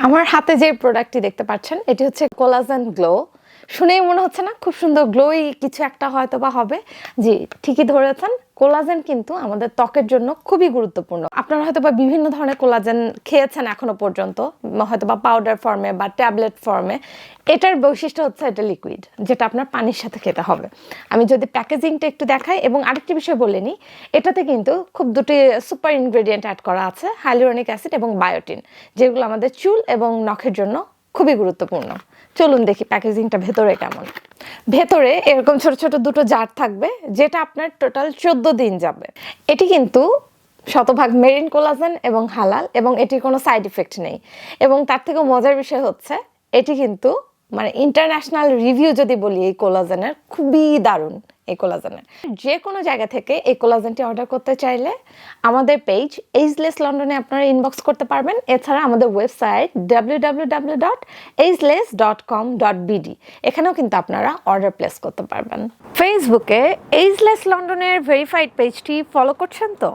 আমার হাতে যে প্রোডাক্টটি দেখতে পাচ্ছেন এটি হচ্ছে কোলাজেন গ্লো। শুনেই মনে হচ্ছে না খুব সুন্দর গ্লোই কিছু একটা হয়তো বা হবে। জি, ঠিকই ধরেছেন, কোলাজেন কিন্তু আমাদের ত্বকের জন্য খুবই গুরুত্বপূর্ণ। আপনারা হয়তো বা বিভিন্ন ধরনের কোলাজেন খেয়েছেন এখনো পর্যন্ত, হয়তো বা পাউডার ফর্মে বা ট্যাবলেট ফর্মে। এটার বৈশিষ্ট্য হচ্ছে এটা লিকুইড, যেটা আপনার পানির সাথে খেতে হবে। আমি যদি প্যাকেজিংটা একটু দেখাই, এবং আরেকটি বিষয় বলে নিই, এটাতে কিন্তু খুব দুটি সুপার ইনগ্রেডিয়েন্ট অ্যাড করা আছে, হাইলুরনিক অ্যাসিড এবং বায়োটিন, যেগুলো আমাদের চুল এবং নখের জন্য খুবই গুরুত্বপূর্ণ। চলুন দেখি প্যাকেজিংটা ভেতরে কেমন। ভেতরে এরকম ছোট ছোট দুটো জার থাকবে, যেটা আপনার টোটাল 14 দিন যাবে। এটি কিন্তু শতভাগ মেরিন কোলাজেন এবং হালাল, এবং এটির কোনো সাইড ইফেক্ট নেই। এবং তার থেকেও মজার বিষয় হচ্ছে এটি কিন্তু মানে ইন্টারন্যাশনাল রিভিউ যদি বলি এই কোলাজেনের, খুবই দারুণ। এই কোলাজেনের যে কোনো জায়গা থেকে এই কোলাজেনটি অর্ডার করতে চাইলে আমাদের পেজ এজলেস লন্ডনে আপনারা ইনবক্স করতে পারবেন। এছাড়া আমাদের ওয়েবসাইট www.ageless.com.bd, এখানেও কিন্তু আপনারা অর্ডার প্লেস করতে পারবেন। ফেসবুকে এজলেস লন্ডনের ভেরিফাইড পেজটি ফলো করছেন তো?